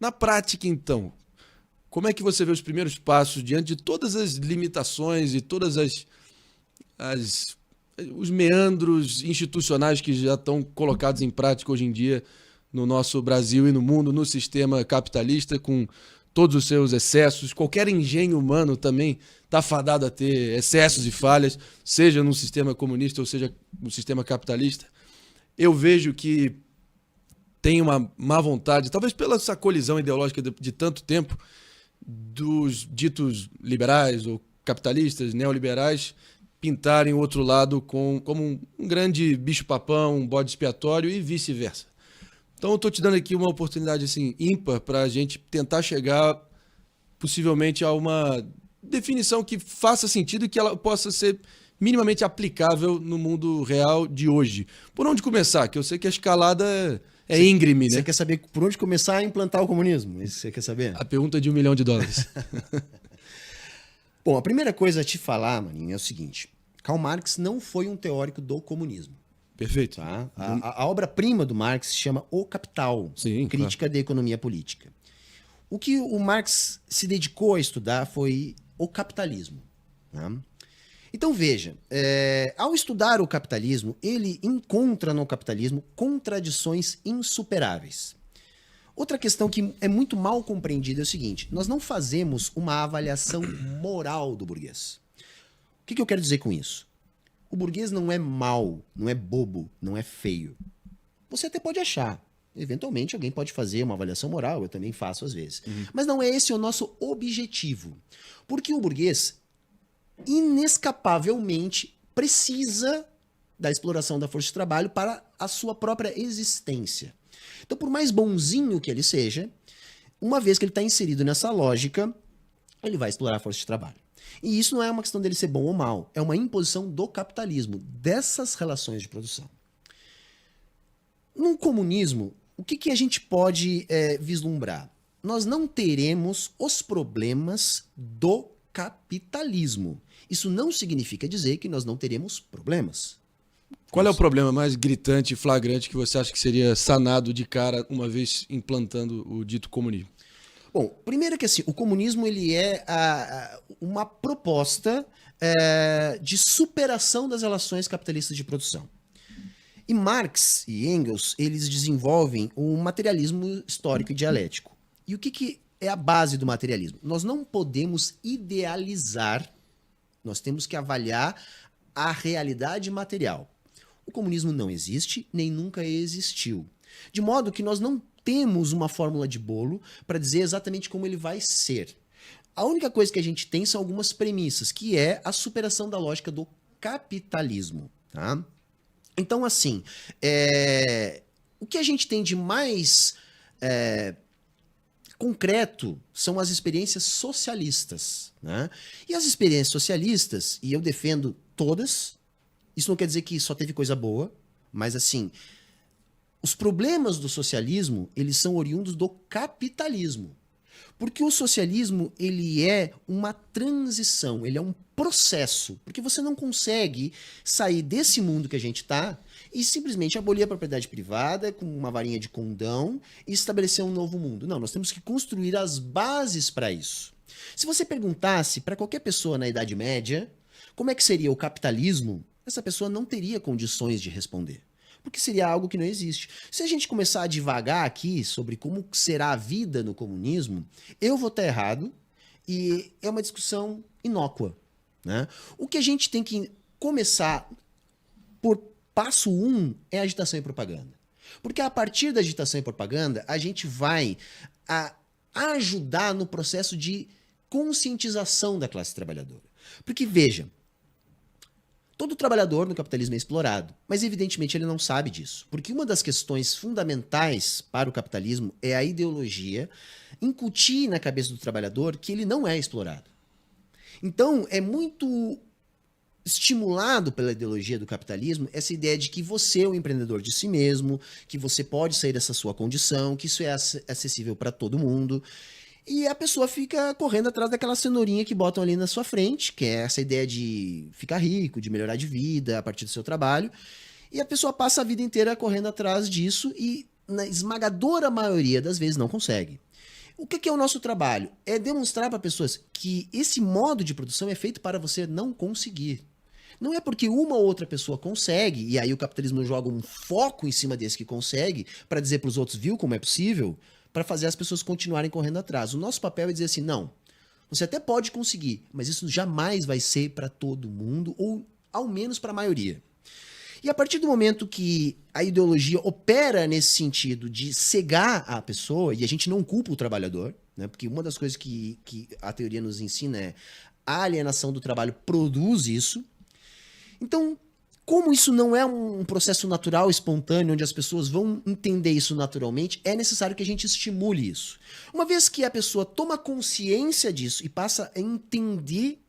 Na prática, então, como é que você vê os primeiros passos diante de todas as limitações e todas os meandros institucionais que já estão colocados em prática hoje em dia no nosso Brasil e no mundo, no sistema capitalista, com todos os seus excessos? Qualquer engenho humano também está fadado a ter excessos e falhas, seja no sistema comunista ou seja no sistema capitalista. Eu vejo que tem uma má vontade, talvez pela essa colisão ideológica de tanto tempo, dos ditos liberais ou capitalistas, neoliberais, pintarem o outro lado como um grande bicho-papão, um bode expiatório e vice-versa. Então eu estou te dando aqui uma oportunidade assim, ímpar para a gente tentar chegar possivelmente a uma definição que faça sentido e que ela possa ser minimamente aplicável no mundo real de hoje. Por onde começar? Que eu sei que a escalada é íngreme, né? Você quer saber por onde começar a implantar o comunismo? Isso você quer saber? A pergunta de $1 milhão. Bom, a primeira coisa a te falar, Maninho, é o seguinte. Karl Marx não foi um teórico do comunismo. Perfeito. Tá? A obra-prima do Marx se chama O Capital, Sim, Crítica da Economia Política. O que o Marx se dedicou a estudar foi o capitalismo. Tá? Então veja, ao estudar o capitalismo, ele encontra no capitalismo contradições insuperáveis. Outra questão que é muito mal compreendida é o seguinte: nós não fazemos uma avaliação moral do burguês. O que eu quero dizer com isso? O burguês não é mau, não é bobo, não é feio. Você até pode achar. Eventualmente alguém pode fazer uma avaliação moral, eu também faço às vezes. Mas não é esse o nosso objetivo. Porque o burguês, inescapavelmente, precisa da exploração da força de trabalho para a sua própria existência. Então, por mais bonzinho que ele seja, uma vez que ele está inserido nessa lógica, ele vai explorar a força de trabalho. E isso não é uma questão dele ser bom ou mal, é uma imposição do capitalismo, dessas relações de produção. No comunismo, o que a gente pode vislumbrar? Nós não teremos os problemas do capitalismo. Isso não significa dizer que nós não teremos problemas. Qual é o problema mais gritante e flagrante que você acha que seria sanado de cara uma vez implantando o dito comunismo? Bom, primeiro que assim, o comunismo ele é uma proposta de superação das relações capitalistas de produção. E Marx e Engels, eles desenvolvem o materialismo histórico e dialético. E o que é a base do materialismo? Nós não podemos idealizar, nós temos que avaliar a realidade material. O comunismo não existe, nem nunca existiu. De modo que nós não temos uma fórmula de bolo para dizer exatamente como ele vai ser. A única coisa que a gente tem são algumas premissas, que é a superação da lógica do capitalismo. Tá? Então, assim, o que a gente tem de mais concreto são as experiências socialistas. Né? E as experiências socialistas, e eu defendo todas, isso não quer dizer que só teve coisa boa, mas assim, os problemas do socialismo, eles são oriundos do capitalismo. Porque o socialismo, ele é uma transição, ele é um processo. Porque você não consegue sair desse mundo que a gente está e simplesmente abolir a propriedade privada com uma varinha de condão e estabelecer um novo mundo. Não, nós temos que construir as bases para isso. Se você perguntasse para qualquer pessoa na Idade Média como é que seria o capitalismo, essa pessoa não teria condições de responder. Porque seria algo que não existe. Se a gente começar a divagar aqui sobre como será a vida no comunismo, eu vou estar errado e é uma discussão inócua. Né? O que a gente tem que começar por passo 1 é agitação e propaganda. Porque a partir da agitação e propaganda, a gente vai ajudar no processo de conscientização da classe trabalhadora. Porque, veja, todo trabalhador no capitalismo é explorado, mas evidentemente ele não sabe disso. Porque uma das questões fundamentais para o capitalismo é a ideologia incutir na cabeça do trabalhador que ele não é explorado. Então, é muito estimulado pela ideologia do capitalismo essa ideia de que você é o empreendedor de si mesmo, que você pode sair dessa sua condição, que isso é acessível para todo mundo. E a pessoa fica correndo atrás daquela cenourinha que botam ali na sua frente, que é essa ideia de ficar rico, de melhorar de vida a partir do seu trabalho. E a pessoa passa a vida inteira correndo atrás disso e na esmagadora maioria das vezes, não consegue. O que é o nosso trabalho? É demonstrar para pessoas que esse modo de produção é feito para você não conseguir. Não é porque uma ou outra pessoa consegue, e aí o capitalismo joga um foco em cima desse que consegue, para dizer para os outros, viu como é possível, para fazer as pessoas continuarem correndo atrás. O nosso papel é dizer assim, não, você até pode conseguir, mas isso jamais vai ser para todo mundo, ou ao menos para a maioria. E a partir do momento que a ideologia opera nesse sentido de cegar a pessoa, e a gente não culpa o trabalhador, né, porque uma das coisas que a teoria nos ensina é a alienação do trabalho produz isso. Então, como isso não é um processo natural, espontâneo, onde as pessoas vão entender isso naturalmente, é necessário que a gente estimule isso. Uma vez que a pessoa toma consciência disso e passa a entender,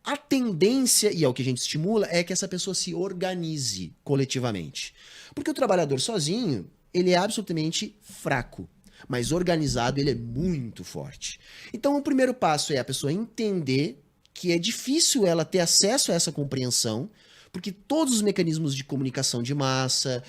a tendência, e é o que a gente estimula, é que essa pessoa se organize coletivamente. Porque o trabalhador sozinho, ele é absolutamente fraco. Mas organizado, ele é muito forte. Então, o primeiro passo é a pessoa entender que é difícil ela ter acesso a essa compreensão, porque todos os mecanismos de comunicação de massa,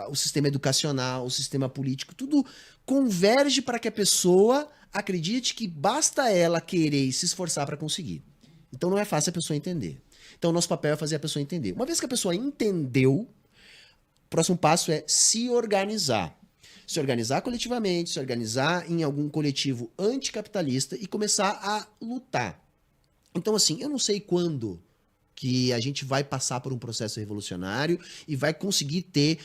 o sistema educacional, o sistema político, tudo converge para que a pessoa acredite que basta ela querer e se esforçar para conseguir. Então não é fácil a pessoa entender. Então o nosso papel é fazer a pessoa entender. Uma vez que a pessoa entendeu, o próximo passo é se organizar. Se organizar coletivamente, se organizar em algum coletivo anticapitalista e começar a lutar. Então assim, eu não sei quando que a gente vai passar por um processo revolucionário e vai conseguir ter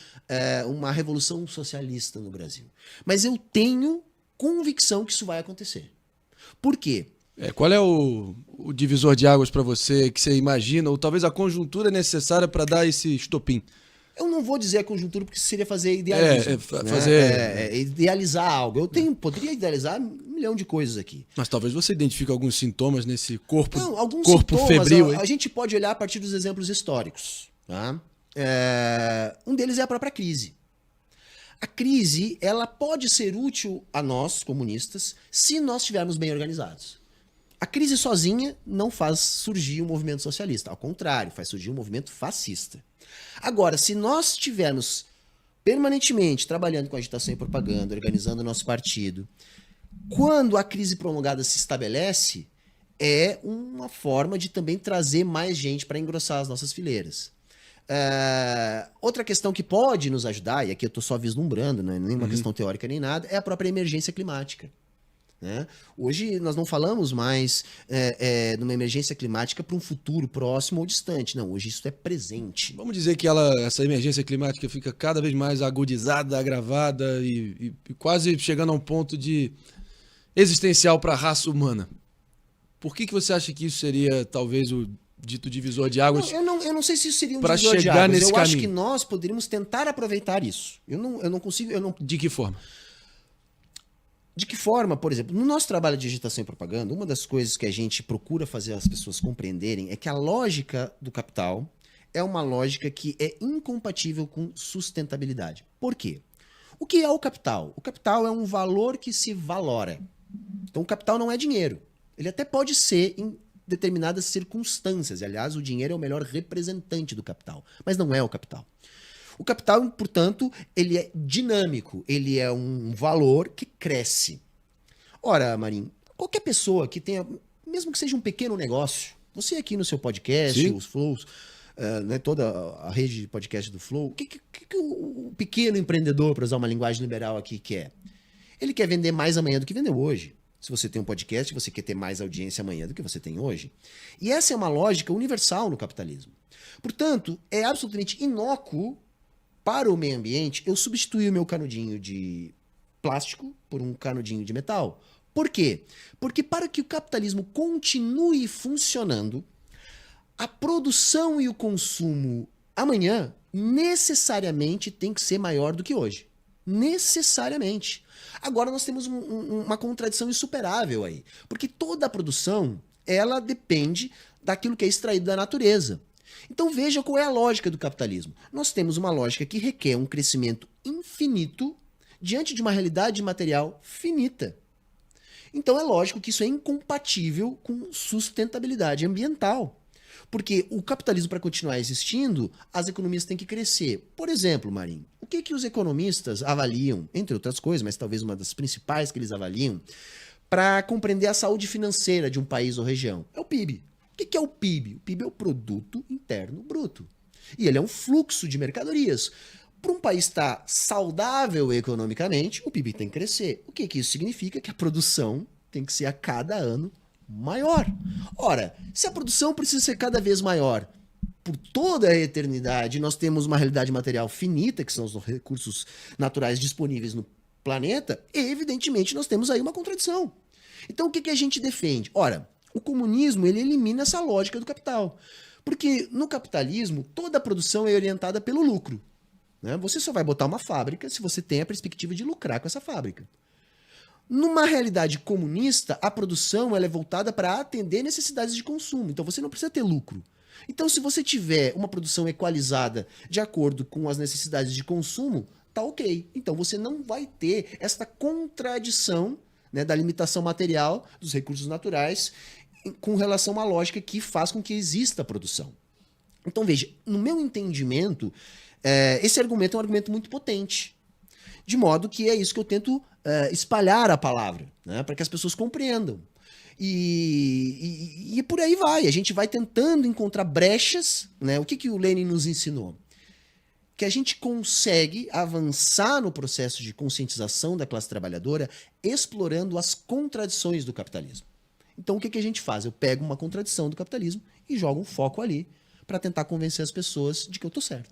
uma revolução socialista no Brasil. Mas eu tenho convicção que isso vai acontecer. Por quê? Qual é o divisor de águas para você que você imagina, ou talvez a conjuntura necessária para dar esse estopim? Eu não vou dizer a conjuntura porque seria fazer idealismo. Idealizar algo. Eu poderia idealizar 1 milhão de coisas aqui. Mas talvez você identifique alguns sintomas nesse corpo, alguns corpo sintomas, febril. A gente pode olhar a partir dos exemplos históricos. Tá? Um deles é a própria crise. A crise, ela pode ser útil a nós, comunistas, se nós estivermos bem organizados. A crise sozinha não faz surgir um movimento socialista. Ao contrário, faz surgir um movimento fascista. Agora, se nós estivermos permanentemente trabalhando com agitação e propaganda, organizando o nosso partido, quando a crise prolongada se estabelece, é uma forma de também trazer mais gente para engrossar as nossas fileiras. Outra questão que pode nos ajudar, e aqui eu estou só vislumbrando, não é nenhuma questão teórica nem nada, é a própria emergência climática. Né? Hoje nós não falamos mais numa emergência climática para um futuro próximo ou distante. Não, hoje isso é presente. Vamos dizer que essa emergência climática fica cada vez mais agudizada, agravada e quase chegando a um ponto de existencial para a raça humana. Por que você acha que isso seria talvez o dito divisor de águas? Eu não sei se isso seria um para divisor de chegar águas. nesse eu acho caminho. que nós poderíamos tentar aproveitar isso. Eu não consigo. De que forma? De que forma, por exemplo, no nosso trabalho de agitação e propaganda, uma das coisas que a gente procura fazer as pessoas compreenderem é que a lógica do capital é uma lógica que é incompatível com sustentabilidade. Por quê? O que é o capital? O capital é um valor que se valora. Então o capital não é dinheiro. Ele até pode ser em determinadas circunstâncias. Aliás, o dinheiro é o melhor representante do capital, mas não é o capital. O capital, portanto, ele é dinâmico, ele é um valor que cresce. Ora, Marinho, qualquer pessoa que tenha, mesmo que seja um pequeno negócio, você aqui no seu podcast, Sim. os Flows, né, toda a rede de podcast do Flow, o que o pequeno empreendedor, para usar uma linguagem liberal aqui, quer? Ele quer vender mais amanhã do que vendeu hoje. Se você tem um podcast, você quer ter mais audiência amanhã do que você tem hoje. E essa é uma lógica universal no capitalismo. Portanto, é absolutamente inócuo para o meio ambiente eu substituir o meu canudinho de plástico por um canudinho de metal. Por quê? Porque para que o capitalismo continue funcionando, a produção e o consumo amanhã necessariamente tem que ser maior do que hoje. Necessariamente. Agora nós temos uma contradição insuperável aí. Porque toda a produção, ela depende daquilo que é extraído da natureza. Então veja qual é a lógica do capitalismo. Nós temos uma lógica que requer um crescimento infinito diante de uma realidade material finita. Então é lógico que isso é incompatível com sustentabilidade ambiental. Porque o capitalismo, para continuar existindo, as economias têm que crescer. Por exemplo, Marinho, o que os economistas avaliam, entre outras coisas, mas talvez uma das principais que eles avaliam, para compreender a saúde financeira de um país ou região? É o PIB. O que é o PIB? O PIB é o Produto Interno Bruto. E ele é um fluxo de mercadorias. Para um país estar saudável economicamente, o PIB tem que crescer. O que isso significa? Que a produção tem que ser a cada ano maior. Ora, se a produção precisa ser cada vez maior por toda a eternidade, nós temos uma realidade material finita, que são os recursos naturais disponíveis no planeta, e evidentemente nós temos aí uma contradição. Então o que a gente defende? Ora, o comunismo ele elimina essa lógica do capital. Porque no capitalismo, toda a produção é orientada pelo lucro. Né? Você só vai botar uma fábrica se você tem a perspectiva de lucrar com essa fábrica. Numa realidade comunista, a produção ela é voltada para atender necessidades de consumo. Então você não precisa ter lucro. Então, se você tiver uma produção equalizada de acordo com as necessidades de consumo, tá ok. Então você não vai ter esta contradição, né, da limitação material dos recursos naturais com relação à lógica que faz com que exista a produção. Então veja, no meu entendimento, esse argumento é um argumento muito potente. De modo que é isso que eu tento espalhar a palavra, né, para que as pessoas compreendam. E por aí vai. A gente vai tentando encontrar brechas. Né? O que o Lenin nos ensinou? Que a gente consegue avançar no processo de conscientização da classe trabalhadora explorando as contradições do capitalismo. Então o que a gente faz? Eu pego uma contradição do capitalismo e jogo um foco ali para tentar convencer as pessoas de que eu estou certo.